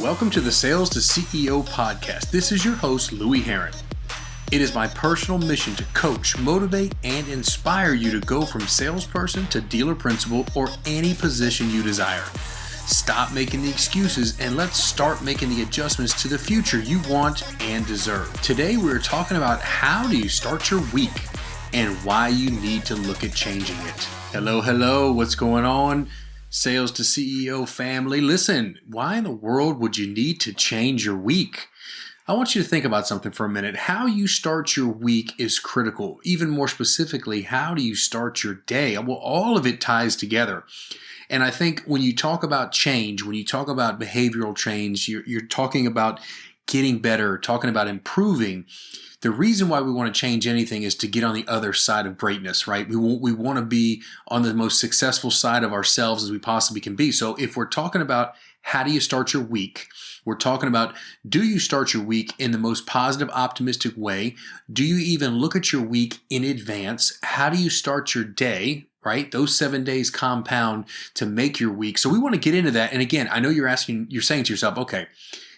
Welcome to the Sales to CEO podcast. This is your host, Louie Herron. It is my personal mission to coach, motivate, and inspire you to go from salesperson to dealer principal or any position you desire. Stop making the excuses and let's start making the adjustments to the future you want and deserve. Today we're talking about how do you start your week and why you need to look at changing it. Hello, what's going on? Sales to CEO family. Listen, why in the world would you need to change your week? I want you to think about something for a minute. How you start your week is critical. Even more specifically, how do you start your day? Well, all of it ties together. And I think when you talk about change, when you talk about behavioral change, you're talking about getting better, talking about improving. The reason why we want to change anything is to get on the other side of greatness, right? We want to be on the most successful side of ourselves as we possibly can be. So if we're talking about how do you start your week, we're talking about do you start your week in the most positive, optimistic way? Do you even look at your week in advance? How do you start your day? Right? Those 7 days compound to make your week. So we want to get into that. And again, I know you're saying to yourself, okay,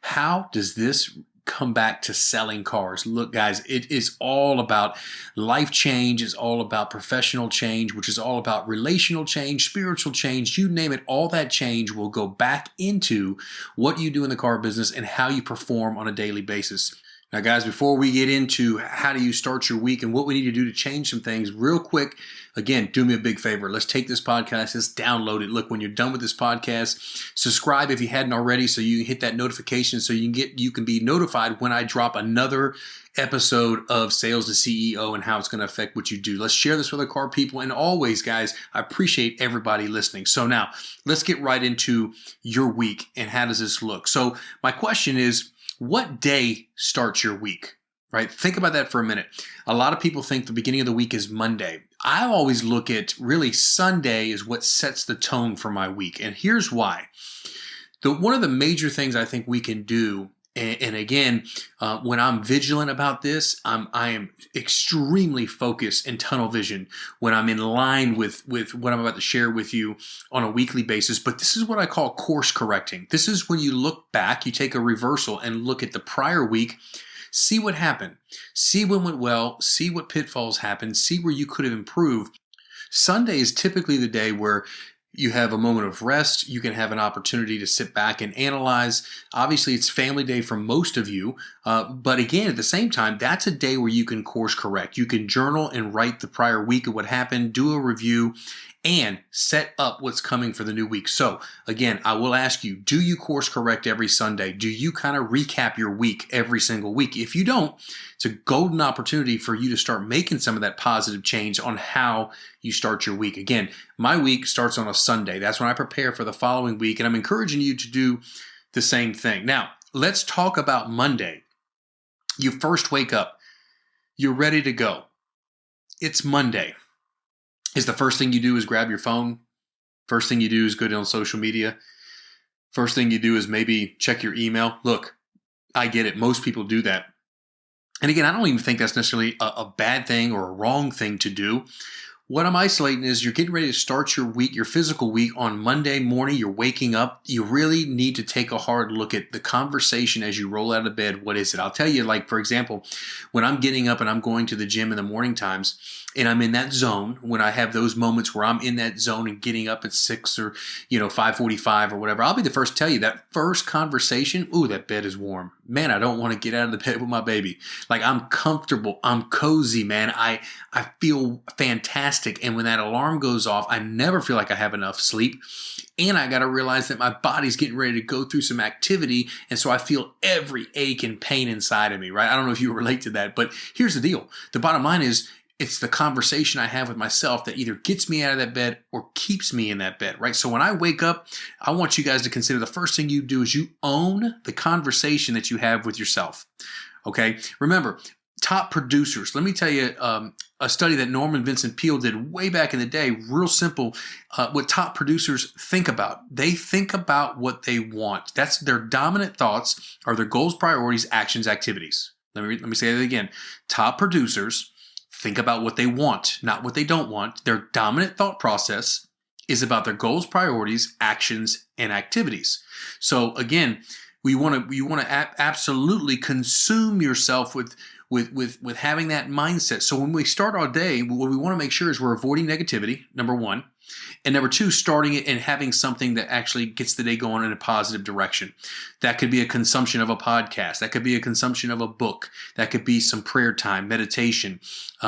how does this come back to selling cars? Look, guys, it is all about life change. It's all about professional change, which is all about relational change, spiritual change, you name it. All that change will go back into what you do in the car business and how you perform on a daily basis. Now, guys, before we get into how do you start your week and what we need to do to change some things real quick, again, do me a big favor. Let's take this podcast, let's download it. Look, when you're done with this podcast, subscribe if you hadn't already so you can hit that notification so you can be notified when I drop another episode of Sales to CEO and how it's going to affect what you do. Let's share this with other car people. And always, guys, I appreciate everybody listening. So now let's get right into your week and how does this look? So my question is, what day starts your week, right? Think about that for a minute. A lot of people think the beginning of the week is Monday. I always look at really Sunday is what sets the tone for my week. And here's why. One of the major things I think we can do, and again, when I'm vigilant about this, I am extremely focused and tunnel vision when I'm in line with what I'm about to share with you on a weekly basis. But this is what I call course correcting. This is when you look back, you take a reversal and look at the prior week, see what happened, see what went well, see what pitfalls happened, see where you could have improved. Sunday is typically the day where you have a moment of rest. You can have an opportunity to sit back and analyze. Obviously, it's family day for most of you. But again, at the same time, that's a day where you can course correct. You can journal and write the prior week of what happened, do a review, and set up what's coming for the new week. So again, I will ask you, do you course correct every Sunday? Do you kind of recap your week every single week? If you don't, it's a golden opportunity for you to start making some of that positive change on how you start your week. Again, my week starts on a Sunday. That's when I prepare for the following week, and I'm encouraging you to do the same thing. Now, let's talk about Monday. You first wake up. You're ready to go. It's Monday. Is the first thing you do is grab your phone? First thing you do is go on social media? First thing you do is maybe check your email? Look, I get it. Most people do that. And again, I don't even think that's necessarily a bad thing or a wrong thing to do. What I'm isolating is you're getting ready to start your week, your physical week on Monday morning. You're waking up. You really need to take a hard look at the conversation as you roll out of bed. What is it? I'll tell you, like, for example, when I'm getting up and I'm going to the gym in the morning times and I'm in that zone, when I have those moments where I'm in that zone and getting up at 6 or, 5:45 or whatever, I'll be the first to tell you that first conversation, ooh, that bed is warm. Man, I don't want to get out of the bed with my baby. Like, I'm comfortable. I'm cozy, man. I feel fantastic. And when that alarm goes off, I never feel like I have enough sleep. And I got to realize that my body's getting ready to go through some activity. And so I feel every ache and pain inside of me, right? I don't know if you relate to that, but here's the deal. The bottom line is it's the conversation I have with myself that either gets me out of that bed or keeps me in that bed, right? So when I wake up, I want you guys to consider the first thing you do is you own the conversation that you have with yourself, okay? Remember, top producers. Let me tell you a study that Norman Vincent Peale did way back in the day, real simple, what top producers think about. They think about what they want. That's their dominant thoughts are their goals, priorities, actions, activities. Let me say that again. Top producers think about what they want, not what they don't want. Their dominant thought process is about their goals, priorities, actions, and activities. So again, You want to absolutely consume yourself with having that mindset. So when we start our day, what we want to make sure is we're avoiding negativity, number one. And number two, starting it and having something that actually gets the day going in a positive direction. That could be a consumption of a podcast. That could be a consumption of a book. That could be some prayer time, meditation,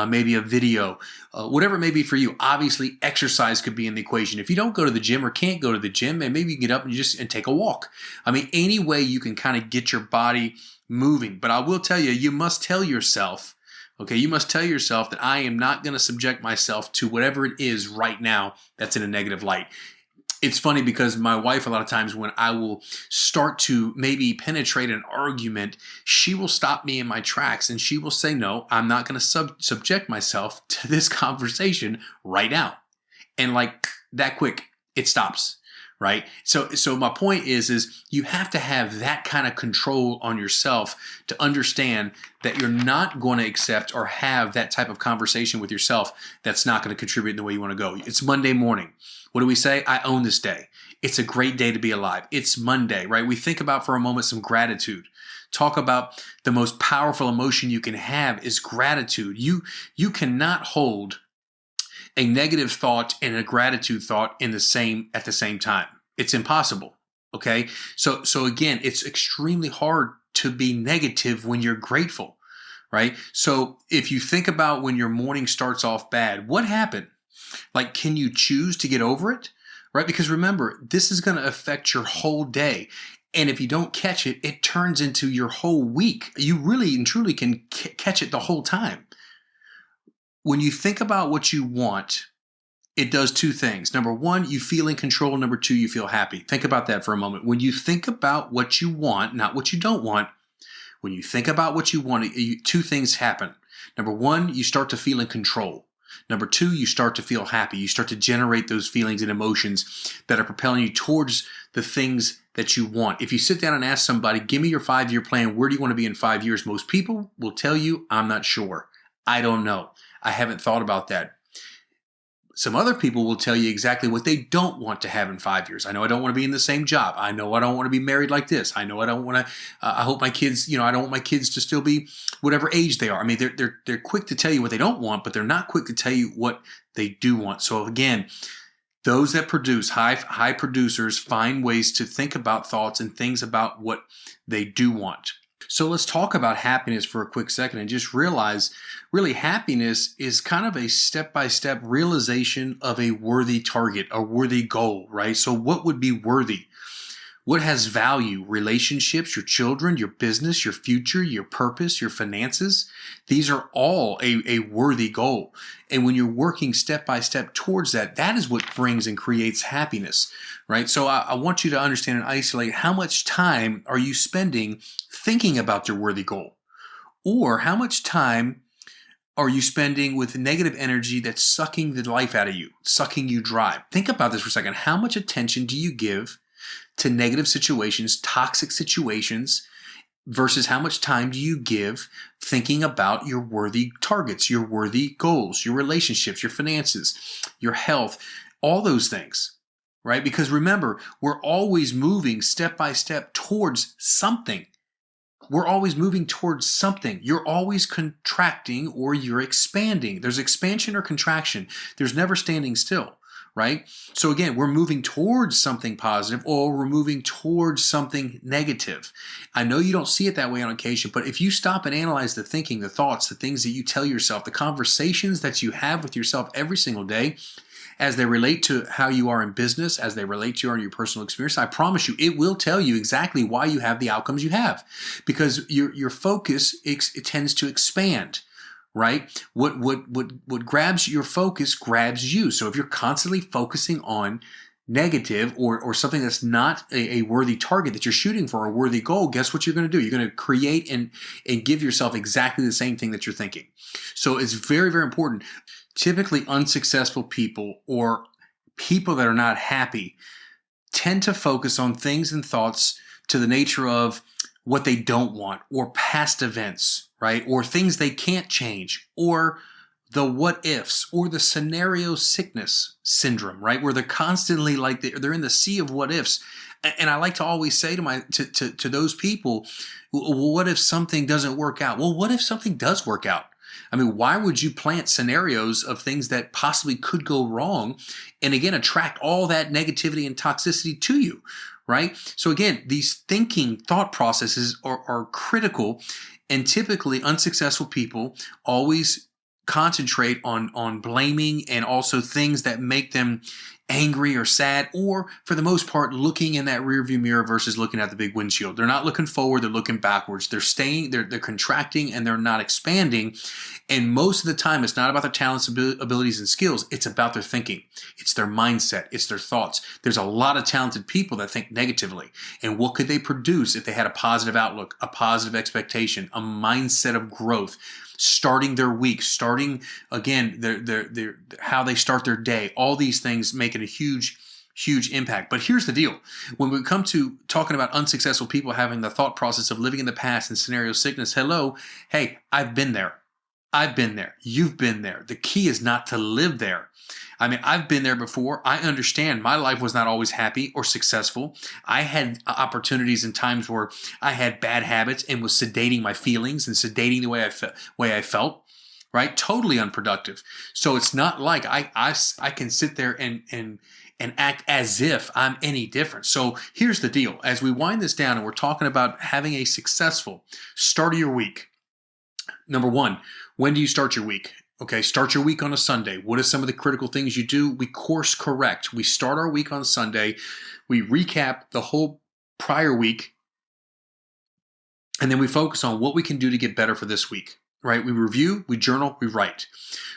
maybe a video, whatever it may be for you. Obviously, exercise could be in the equation. If you don't go to the gym or can't go to the gym, and maybe you can get up and take a walk. I mean, any way you can kind of get your body moving. But I will tell you, you must tell yourself, okay, you must tell yourself that I am not going to subject myself to whatever it is right now that's in a negative light. It's funny because my wife, a lot of times when I will start to maybe penetrate an argument, she will stop me in my tracks and she will say, no, I'm not going to subject myself to this conversation right now. And like that quick, it stops. Right. So my point is you have to have that kind of control on yourself to understand that you're not going to accept or have that type of conversation with yourself that's not going to contribute in the way you want to go. It's Monday morning. What do we say? I own this day. It's a great day to be alive. It's Monday, right? We think about for a moment some gratitude. Talk about the most powerful emotion you can have is gratitude. You cannot hold a negative thought and a gratitude thought at the same time. It's impossible. Okay. So again, it's extremely hard to be negative when you're grateful, right? So if you think about when your morning starts off bad, what happened? Like, can you choose to get over it? Right? Because remember, this is going to affect your whole day. And if you don't catch it, it turns into your whole week. You really and truly can catch it the whole time. When you think about what you want, it does two things. Number one, you feel in control. Number two, you feel happy. Think about that for a moment. When you think about what you want, not what you don't want, when you think about what you want, two things happen. Number one, you start to feel in control. Number two, you start to feel happy. You start to generate those feelings and emotions that are propelling you towards the things that you want. If you sit down and ask somebody, give me your 5-year plan, where do you want to be in 5 years? Most people will tell you, I'm not sure. I don't know. I haven't thought about that. Some other people will tell you exactly what they don't want to have in 5 years. I know I don't want to be in the same job. I know I don't want to be married like this. I know I don't want to, I hope my kids, I don't want my kids to still be whatever age they are. I mean, they're quick to tell you what they don't want, but they're not quick to tell you what they do want. So again, those that produce, high producers, find ways to think about thoughts and things about what they do want. So let's talk about happiness for a quick second and just realize really happiness is kind of a step-by-step realization of a worthy target, a worthy goal, right? So what would be worthy? What has value? Relationships, your children, your business, your future, your purpose, your finances. These are all a worthy goal. And when you're working step by step towards that, that is what brings and creates happiness, right? So I want you to understand and isolate how much time are you spending thinking about your worthy goal? Or how much time are you spending with negative energy that's sucking the life out of you, sucking you dry? Think about this for a second. How much attention do you give to negative situations, toxic situations, versus how much time do you give thinking about your worthy targets, your worthy goals, your relationships, your finances, your health, all those things, right? Because remember, we're always moving step by step towards something. We're always moving towards something. You're always contracting or you're expanding. There's expansion or contraction. There's never standing still. Right? So again, we're moving towards something positive or we're moving towards something negative. I know you don't see it that way on occasion, but if you stop and analyze the thinking, the thoughts, the things that you tell yourself, the conversations that you have with yourself every single day, as they relate to how you are in business, as they relate to your personal experience, I promise you, it will tell you exactly why you have the outcomes you have, because your focus it tends to expand. Right? What grabs your focus grabs you. So if you're constantly focusing on negative or something that's not a worthy target that you're shooting for, a worthy goal, guess what you're going to do? You're going to create and give yourself exactly the same thing that you're thinking. So it's very, very important. Typically unsuccessful people or people that are not happy tend to focus on things and thoughts to the nature of what they don't want or past events, right? Or things they can't change or the what ifs or the scenario sickness syndrome, right? Where they're constantly like they're in the sea of what ifs. And I like to always say to those people, well, what if something doesn't work out? Well, what if something does work out? I mean, why would you plant scenarios of things that possibly could go wrong and again, attract all that negativity and toxicity to you, right? So again, these thought processes are critical, and typically unsuccessful people always concentrate on blaming and also things that make them angry or sad, or for the most part, looking in that rearview mirror versus looking at the big windshield. They're not looking forward, they're looking backwards. They're contracting and they're not expanding. And most of the time, it's not about their talents, abilities, and skills. It's about their thinking. It's their mindset. It's their thoughts. There's a lot of talented people that think negatively. And what could they produce if they had a positive outlook, a positive expectation, a mindset of growth? Starting their week, starting again, their how they start their day, all these things making a huge impact. But here's the deal. When we come to talking about unsuccessful people having the thought process of living in the past and scenario sickness, hey, I've been there. I've been there. You've been there. The key is not to live there. I mean, I've been there before. I understand my life was not always happy or successful. I had opportunities and times where I had bad habits and was sedating my feelings and sedating the way I felt, right? Totally unproductive. So it's not like I can sit there and act as if I'm any different. So here's the deal. As we wind this down and we're talking about having a successful start of your week, number one, when do you start your week? Okay, start your week on a Sunday. What are some of the critical things you do? We course correct. We start our week on Sunday. We recap the whole prior week. And then we focus on what we can do to get better for this week, right? We review, we journal, we write.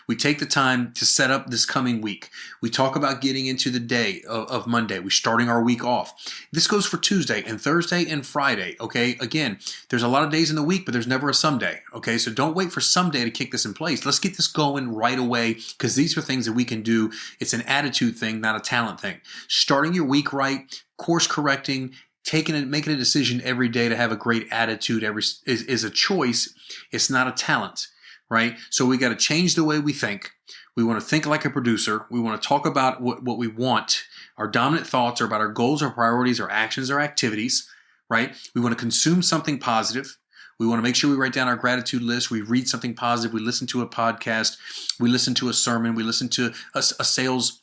We take the time to set up this coming week. We talk about getting into the day of Monday. We're starting our week off. This goes for Tuesday and Thursday and Friday, okay? Again, there's a lot of days in the week, but there's never a someday, okay? So don't wait for someday to kick this in place. Let's get this going right away because these are things that we can do. It's an attitude thing, not a talent thing. Starting your week right, course correcting, making a decision every day to have a great attitude is a choice. It's not a talent. Right? So we got to change the way we think. We want to think like a producer. We want to talk about what we want. Our dominant thoughts are about our goals, our priorities, our actions, our activities, right? We want to consume something positive. We want to make sure we write down our gratitude list. We read something positive. We listen to a podcast. We listen to a sermon. We listen to a sales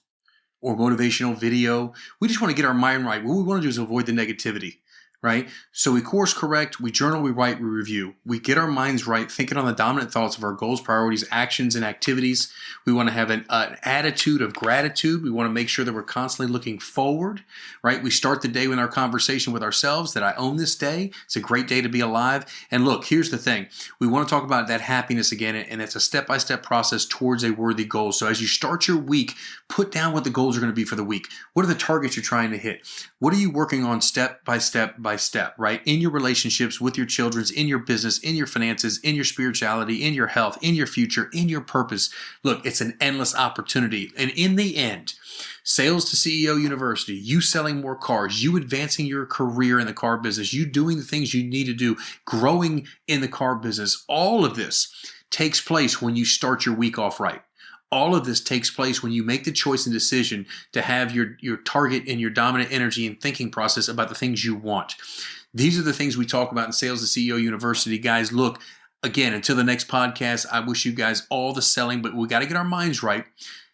or motivational video. We just want to get our mind right. What we want to do is avoid the negativity. Right? So we course correct, we journal, we write, we review. We get our minds right, thinking on the dominant thoughts of our goals, priorities, actions, and activities. We want to have an attitude of gratitude. We want to make sure that we're constantly looking forward, right? We start the day with our conversation with ourselves that I own this day. It's a great day to be alive. And look, here's the thing. We want to talk about that happiness again, and it's a step-by-step process towards a worthy goal. So as you start your week, put down what the goals are going to be for the week. What are the targets you're trying to hit? What are you working on step by step, right? In your relationships with your children, in your business, in your finances, in your spirituality, in your health, in your future, in your purpose. Look, it's an endless opportunity. And in the end, Sales to CEO University, you selling more cars, you advancing your career in the car business, you doing the things you need to do, growing in the car business, all of this takes place when you start your week off right. All of this takes place when you make the choice and decision to have your target and your dominant energy and thinking process about the things you want. These are the things we talk about in Sales to CEO University. Guys, look, again, until the next podcast, I wish you guys all the selling, but we got to get our minds right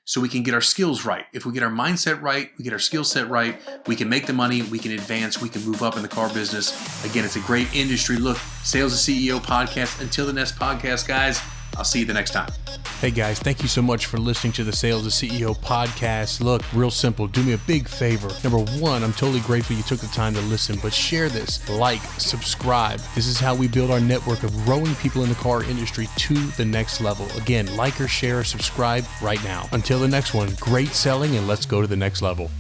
so we can get our skills right. If we get our mindset right, we get our skill set right, we can make the money, we can advance, we can move up in the car business. Again, it's a great industry. Look, Sales to CEO podcast. Until the next podcast, guys, I'll see you the next time. Hey guys, thank you so much for listening to the Sales to CEO podcast. Look, real simple. Do me a big favor. Number one, I'm totally grateful you took the time to listen, but share this, like, subscribe. This is how we build our network of growing people in the car industry to the next level. Again, like or share or subscribe right now. Until the next one, great selling, and let's go to the next level.